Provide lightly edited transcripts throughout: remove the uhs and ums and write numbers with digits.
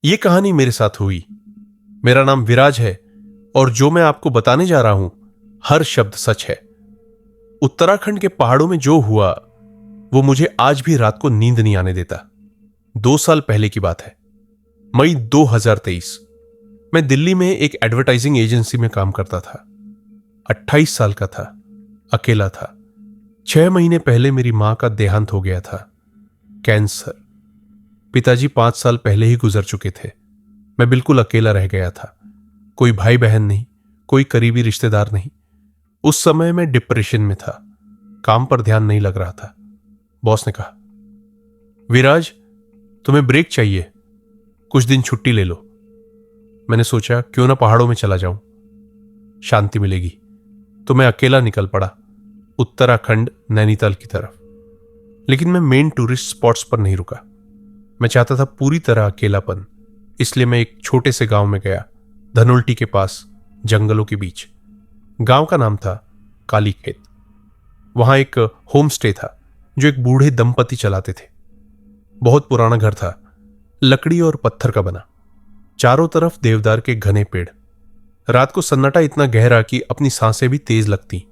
ये कहानी मेरे साथ हुई। मेरा नाम विराज है और जो मैं आपको बताने जा रहा हूं हर शब्द सच है। उत्तराखंड के पहाड़ों में जो हुआ वो मुझे आज भी रात को नींद नहीं आने देता। 2 साल पहले की बात है, मई 2023। मैं दिल्ली में एक एडवर्टाइजिंग एजेंसी में काम करता था। 28 साल का था, अकेला था। 6 महीने पहले मेरी मां का देहांत हो गया था, कैंसर। पिताजी 5 साल पहले ही गुजर चुके थे। मैं बिल्कुल अकेला रह गया था। कोई भाई बहन नहीं, कोई करीबी रिश्तेदार नहीं। उस समय मैं डिप्रेशन में था, काम पर ध्यान नहीं लग रहा था। बॉस ने कहा, विराज तुम्हें ब्रेक चाहिए, कुछ दिन छुट्टी ले लो। मैंने सोचा क्यों ना पहाड़ों में चला जाऊं, शांति मिलेगी। तो मैं अकेला निकल पड़ा उत्तराखंड नैनीताल की तरफ। लेकिन मैं मेन टूरिस्ट स्पॉट्स पर नहीं रुका। मैं चाहता था पूरी तरह अकेलापन। इसलिए मैं एक छोटे से गांव में गया, धनोल्टी के पास, जंगलों के बीच। गांव का नाम था काली खेत। वहां एक होम स्टे था जो एक बूढ़े दंपति चलाते थे। बहुत पुराना घर था, लकड़ी और पत्थर का बना। चारों तरफ देवदार के घने पेड़। रात को सन्नाटा इतना गहरा कि अपनी सांसें भी तेज लगती।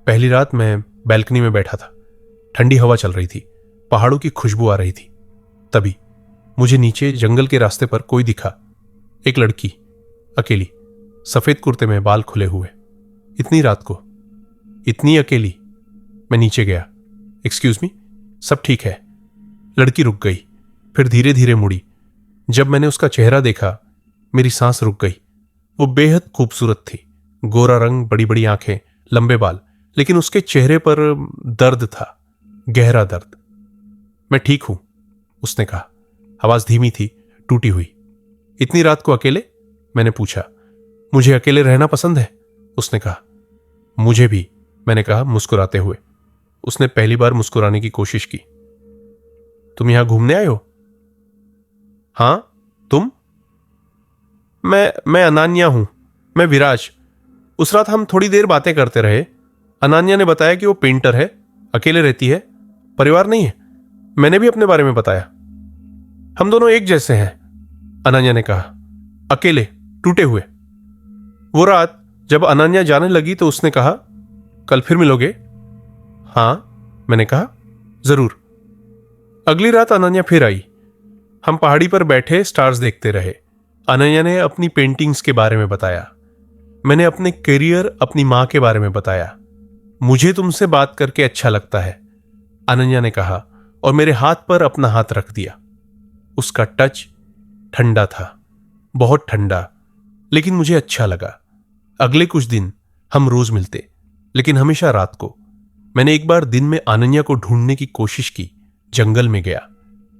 पहली रात मैं बैल्कनी में बैठा था। ठंडी हवा चल रही थी, पहाड़ों की खुशबू आ रही थी। तभी मुझे नीचे जंगल के रास्ते पर कोई दिखा। एक लड़की, अकेली, सफेद कुर्ते में, बाल खुले हुए। इतनी रात को, इतनी अकेली। मैं नीचे गया। एक्सक्यूज मी, सब ठीक है? लड़की रुक गई, फिर धीरे धीरे मुड़ी। जब मैंने उसका चेहरा देखा, मेरी सांस रुक गई। वो बेहद खूबसूरत थी। गोरा रंग, बड़ी बड़ी आंखें, लंबे बाल, लेकिन उसके चेहरे पर दर्द था, गहरा दर्द। मैं ठीक हूं, उसने कहा। आवाज धीमी थी, टूटी हुई। इतनी रात को अकेले? मैंने पूछा। मुझे अकेले रहना पसंद है, उसने कहा। मुझे भी, मैंने कहा मुस्कुराते हुए। उसने पहली बार मुस्कुराने की कोशिश की। तुम यहां घूमने आए हो? हां, तुम? मैं अनान्या हूं। मैं विराज। उस रात हम थोड़ी देर बातें करते रहे। अनान्या ने बताया कि वो पेंटर है, अकेले रहती है, परिवार नहीं है। मैंने भी अपने बारे में बताया। हम दोनों एक जैसे हैं, अनन्या ने कहा, अकेले, टूटे हुए। वो रात जब अनन्या जाने लगी तो उसने कहा, कल फिर मिलोगे? हां, मैंने कहा, जरूर। अगली रात अनन्या फिर आई। हम पहाड़ी पर बैठे स्टार्स देखते रहे। अनन्या ने अपनी पेंटिंग्स के बारे में बताया। मैंने अपने करियर, अपनी मां के बारे में बताया। मुझे तुमसे बात करके अच्छा लगता है, अनन्या ने कहा और मेरे हाथ पर अपना हाथ रख दिया। उसका टच ठंडा था, बहुत ठंडा, लेकिन मुझे अच्छा लगा। अगले कुछ दिन हम रोज मिलते, लेकिन हमेशा रात को। मैंने एक बार दिन में अनन्या को ढूंढने की कोशिश की। जंगल में गया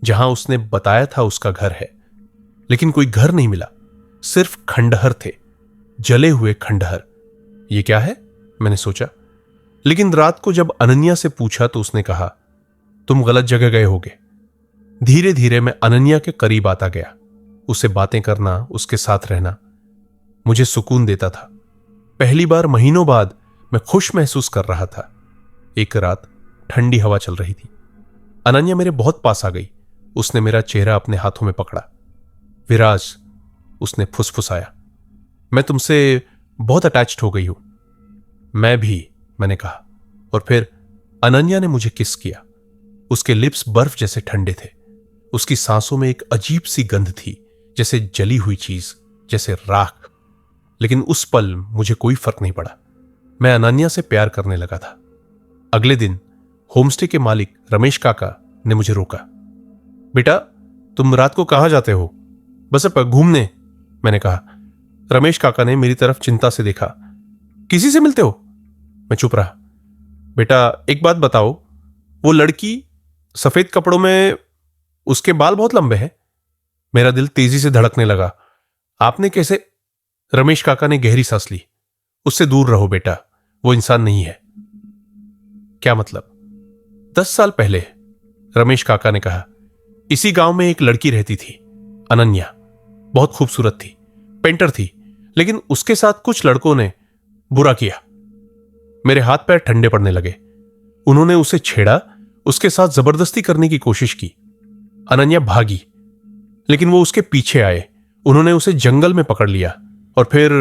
जहां उसने बताया था उसका घर है, लेकिन कोई घर नहीं मिला, सिर्फ खंडहर थे, जले हुए खंडहर। ये क्या है, मैंने सोचा। लेकिन रात को जब अनन्या से पूछा तो उसने कहा, तुम गलत जगह गए होगे। धीरे धीरे मैं अनन्या के करीब आता गया। उससे बातें करना, उसके साथ रहना मुझे सुकून देता था। पहली बार महीनों बाद मैं खुश महसूस कर रहा था। एक रात ठंडी हवा चल रही थी। अनन्या मेरे बहुत पास आ गई। उसने मेरा चेहरा अपने हाथों में पकड़ा। विराज, उसने फुसफुसाया, मैं तुमसे बहुत अटैच्ड हो गई हूं। मैं भी, मैंने कहा। और फिर अनन्या ने मुझे किस किया। उसके लिप्स बर्फ जैसे ठंडे थे। उसकी सांसों में एक अजीब सी गंध थी, जैसे जली हुई चीज, जैसे राख। लेकिन उस पल मुझे कोई फर्क नहीं पड़ा। मैं अनन्या से प्यार करने लगा था। अगले दिन होमस्टे के मालिक रमेश काका ने मुझे रोका। बेटा, तुम रात को कहां जाते हो? बस अब घूमने, मैंने कहा। रमेश काका ने मेरी तरफ चिंता से देखा। किसी से मिलते हो? मैं चुप रहा। बेटा, एक बात बताओ, वो लड़की सफेद कपड़ों में, उसके बाल बहुत लंबे हैं। मेरा दिल तेजी से धड़कने लगा। आपने कैसे? रमेश काका ने गहरी सांस ली। उससे दूर रहो बेटा, वो इंसान नहीं है। क्या मतलब? 10 साल पहले, रमेश काका ने कहा, इसी गांव में एक लड़की रहती थी, अनन्या। बहुत खूबसूरत थी, पेंटर थी, लेकिन उसके साथ कुछ लड़कों ने बुरा किया। मेरे हाथ पैर ठंडे पड़ने लगे। उन्होंने उसे छेड़ा, उसके साथ जबरदस्ती करने की कोशिश की। अनन्या भागी, लेकिन वो उसके पीछे आए। उन्होंने उसे जंगल में पकड़ लिया और फिर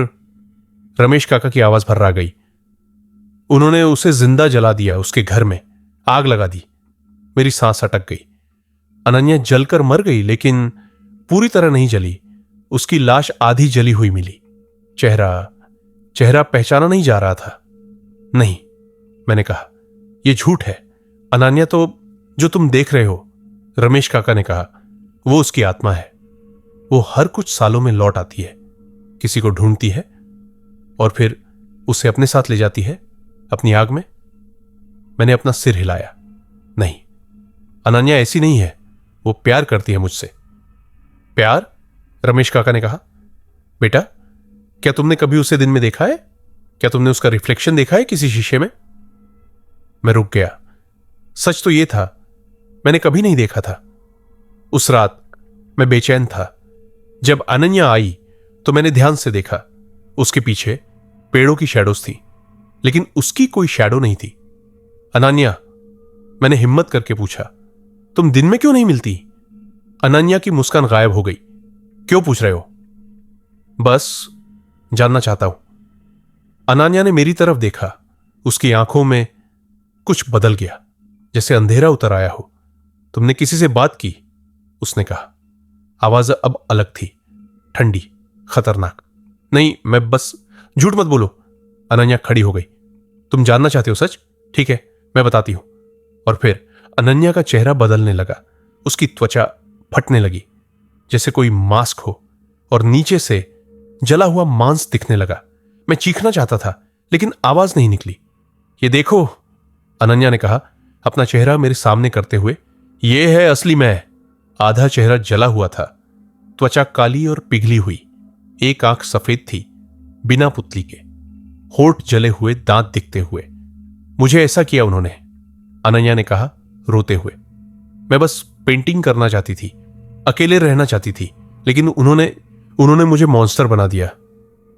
रमेश काका की आवाज भर्रा गई। उन्होंने उसे जिंदा जला दिया, उसके घर में आग लगा दी। मेरी सांस अटक गई। अनन्या जलकर मर गई, लेकिन पूरी तरह नहीं जली। उसकी लाश आधी जली हुई मिली। चेहरा पहचाना नहीं जा रहा था। नहीं, मैंने कहा, यह झूठ है। अनन्या तो जो तुम देख रहे हो, रमेश काका ने कहा, वो उसकी आत्मा है। वो हर कुछ सालों में लौट आती है, किसी को ढूंढती है और फिर उसे अपने साथ ले जाती है अपनी आग में। मैंने अपना सिर हिलाया। नहीं, अनन्या ऐसी नहीं है। वो प्यार करती है मुझसे। प्यार? रमेश काका ने कहा। बेटा, क्या तुमने कभी उसे दिन में देखा है? क्या तुमने उसका रिफ्लेक्शन देखा है किसी शीशे में? मैं रुक गया। सच तो यह था, मैंने कभी नहीं देखा था। उस रात मैं बेचैन था। जब अनन्या आई तो मैंने ध्यान से देखा। उसके पीछे पेड़ों की शैडोज थी, लेकिन उसकी कोई शैडो नहीं थी। अनन्या, मैंने हिम्मत करके पूछा, तुम दिन में क्यों नहीं मिलती? अनन्या की मुस्कान गायब हो गई। क्यों पूछ रहे हो? बस जानना चाहता हूं। अनन्या ने मेरी तरफ देखा। उसकी आंखों में कुछ बदल गया, जैसे अंधेरा उतर आया हो। तुमने किसी से बात की? उसने कहा। आवाज अब अलग थी, ठंडी, खतरनाक। नहीं, मैं बस। झूठ मत बोलो। अनन्या खड़ी हो गई। तुम जानना चाहते हो सच? ठीक है, मैं बताती हूं। और फिर अनन्या का चेहरा बदलने लगा। उसकी त्वचा फटने लगी, जैसे कोई मास्क हो, और नीचे से जला हुआ मांस दिखने लगा। मैं चीखना चाहता था, लेकिन आवाज नहीं निकली। ये देखो, अनन्या ने कहा, अपना चेहरा मेरे सामने करते हुए। ये है असली मैं। आधा चेहरा जला हुआ था, त्वचा काली और पिघली हुई। एक आंख सफेद थी, बिना पुतली के। होठ जले हुए, दांत दिखते हुए। मुझे ऐसा किया उन्होंने, अनन्या ने कहा रोते हुए। मैं बस पेंटिंग करना चाहती थी, अकेले रहना चाहती थी, लेकिन उन्होंने मुझे मॉन्स्टर बना दिया।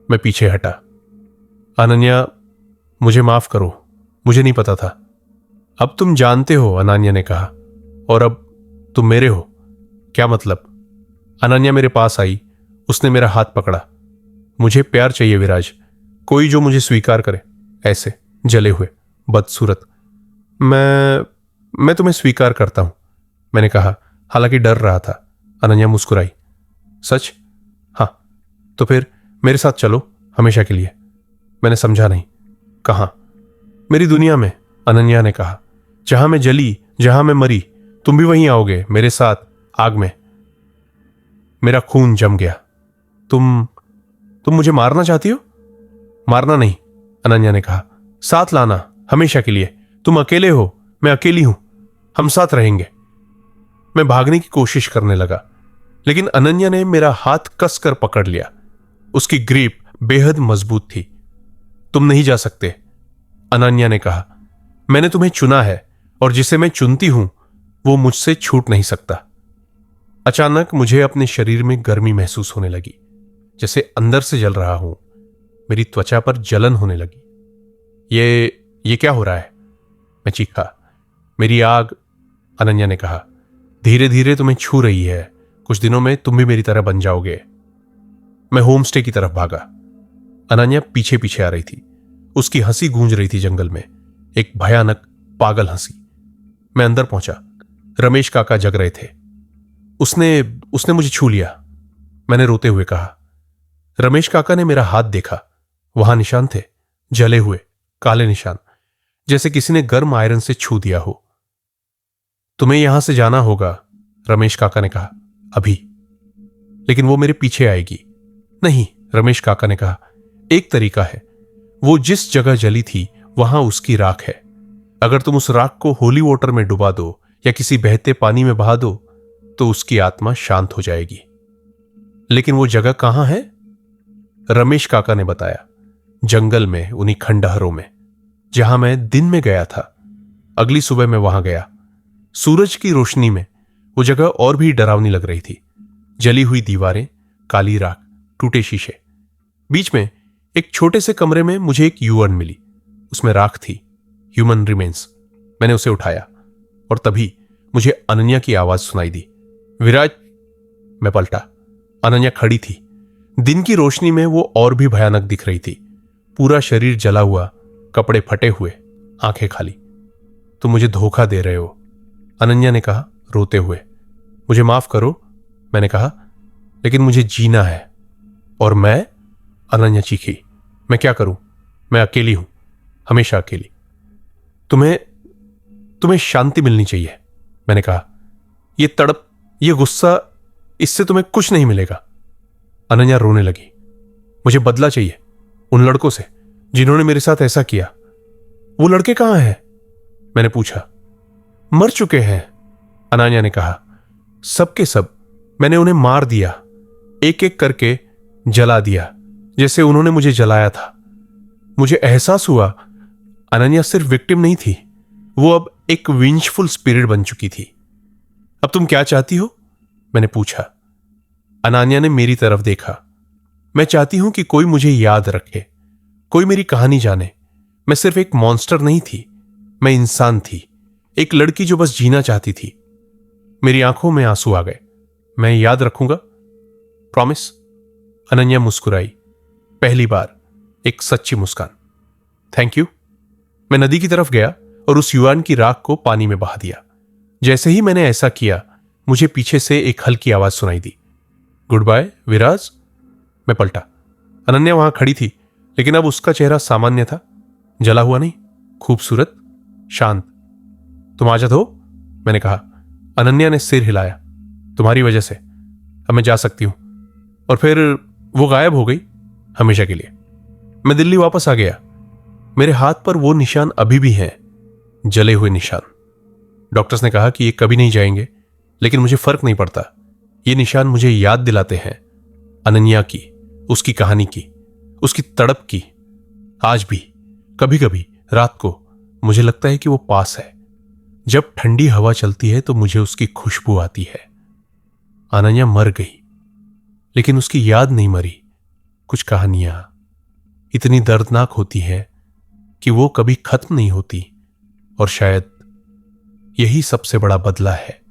मैं पीछे हटा। अनन्या, मुझे माफ करो, मुझे नहीं पता था। अब तुम जानते हो, अनन्या ने कहा, और अब तुम मेरे हो। क्या मतलब? अनन्या मेरे पास आई। उसने मेरा हाथ पकड़ा। मुझे प्यार चाहिए विराज, कोई जो मुझे स्वीकार करे। ऐसे जले हुए, बदसूरत। मैं तुम्हें स्वीकार करता हूं, मैंने कहा, हालांकि डर रहा था। अनन्या मुस्कुराई। सच? हाँ। तो फिर मेरे साथ चलो, हमेशा के लिए। मैंने समझा नहीं। कहां? मेरी दुनिया में, अनन्या ने कहा। जहां मैं जली, जहां मैं मरी, तुम भी वहीं आओगे मेरे साथ, आग में। मेरा खून जम गया। तुम मुझे मारना चाहती हो? मारना नहीं, अनन्या ने कहा, साथ लाना, हमेशा के लिए। तुम अकेले हो, मैं अकेली हूं, हम साथ रहेंगे। मैं भागने की कोशिश करने लगा, लेकिन अनन्या ने मेरा हाथ कसकर पकड़ लिया। उसकी ग्रिप बेहद मजबूत थी। तुम नहीं जा सकते, अनन्या ने कहा। मैंने तुम्हें चुना है, और जिसे मैं चुनती हूं वो मुझसे छूट नहीं सकता। अचानक मुझे अपने शरीर में गर्मी महसूस होने लगी, जैसे अंदर से जल रहा हूं। मेरी त्वचा पर जलन होने लगी। ये क्या हो रहा है? मैं चीखा। मेरी आग, अनन्या ने कहा, धीरे धीरे तुम्हें छू रही है। कुछ दिनों में तुम भी मेरी तरह बन जाओगे। मैं होम स्टे की तरफ भागा। अनन्या पीछे पीछे आ रही थी। उसकी हंसी गूंज रही थी जंगल में, एक भयानक पागल हंसी। मैं अंदर पहुंचा। रमेश काका जग रहे थे। उसने मुझे छू लिया, मैंने रोते हुए कहा। रमेश काका ने मेरा हाथ देखा। वहां निशान थे, जले हुए काले निशान, जैसे किसी ने गर्म आयरन से छू दिया हो। तुम्हें यहां से जाना होगा, रमेश काका ने कहा, अभी। लेकिन वो मेरे पीछे आएगी। नहीं, रमेश काका ने कहा, एक तरीका है। वो जिस जगह जली थी वहां उसकी राख है। अगर तुम उस राख को होली वाटर में डुबा दो या किसी बहते पानी में बहा दो तो उसकी आत्मा शांत हो जाएगी। लेकिन वो जगह कहां है? रमेश काका ने बताया, जंगल में, उन्हीं खंडहरों में जहां मैं दिन में गया था। अगली सुबह मैं वहां गया। सूरज की रोशनी में वो जगह और भी डरावनी लग रही थी। जली हुई दीवारें, काली राख, टूटे शीशे। बीच में एक छोटे से कमरे में मुझे एक यूअर्न मिली। उसमें राख थी, ह्यूमन रिमेन्स। मैंने उसे उठाया और तभी मुझे अनन्या की आवाज सुनाई दी। विराज, मैं पलटा। अनन्या खड़ी थी। दिन की रोशनी में वो और भी भयानक दिख रही थी। पूरा शरीर जला हुआ, कपड़े फटे हुए, आंखें खाली। तुम मुझे धोखा दे रहे हो, अनन्या ने कहा रोते हुए। मुझे माफ करो, मैंने कहा, लेकिन मुझे जीना है। और मैं? अनन्या चीखी। मैं क्या करूं? मैं अकेली हूं, हमेशा अकेली। तुम्हें शांति मिलनी चाहिए, मैंने कहा। ये तड़प, ये गुस्सा, इससे तुम्हें कुछ नहीं मिलेगा। अनन्या रोने लगी। मुझे बदला चाहिए उन लड़कों से जिन्होंने मेरे साथ ऐसा किया। वो लड़के कहां हैं? मैंने पूछा। मर चुके हैं, अनन्या ने कहा। सब के सब। मैंने उन्हें मार दिया, एक एक करके जला दिया, जैसे उन्होंने मुझे जलाया था। मुझे एहसास हुआ अनन्या सिर्फ विक्टिम नहीं थी, वो अब एक विंचफुल स्पिरिट बन चुकी थी। अब तुम क्या चाहती हो? मैंने पूछा। अनन्या ने मेरी तरफ देखा। मैं चाहती हूं कि कोई मुझे याद रखे, कोई मेरी कहानी जाने। मैं सिर्फ एक मॉन्स्टर नहीं थी, मैं इंसान थी, एक लड़की जो बस जीना चाहती थी। मेरी आंखों में आंसू आ गए। मैं याद रखूंगा, प्रॉमिस। अनन्या मुस्कुराई, पहली बार एक सच्ची मुस्कान। Thank you. मैं नदी की तरफ गया और उस युवान की राख को पानी में बहा दिया। जैसे ही मैंने ऐसा किया, मुझे पीछे से एक हल्की आवाज सुनाई दी। गुड बाय विराज। मैं पलटा। अनन्या वहां खड़ी थी, लेकिन अब उसका चेहरा सामान्य था, जला हुआ नहीं, खूबसूरत, शांत। तुम आजाद हो, मैंने कहा। अनन्या ने सिर हिलाया। तुम्हारी वजह से अब मैं जा सकती हूं। और फिर वो गायब हो गई, हमेशा के लिए। मैं दिल्ली वापस आ गया। मेरे हाथ पर वो निशान अभी भी हैं, जले हुए निशान। डॉक्टर्स ने कहा कि ये कभी नहीं जाएंगे, लेकिन मुझे फर्क नहीं पड़ता। ये निशान मुझे याद दिलाते हैं अनन्या की, उसकी कहानी की, उसकी तड़प की। आज भी कभी कभी रात को मुझे लगता है कि वो पास है। जब ठंडी हवा चलती है तो मुझे उसकी खुशबू आती है। अनन्या मर गई, लेकिन उसकी याद नहीं मरी। कुछ कहानियां इतनी दर्दनाक होती हैं कि वो कभी खत्म नहीं होती, और शायद यही सबसे बड़ा बदला है।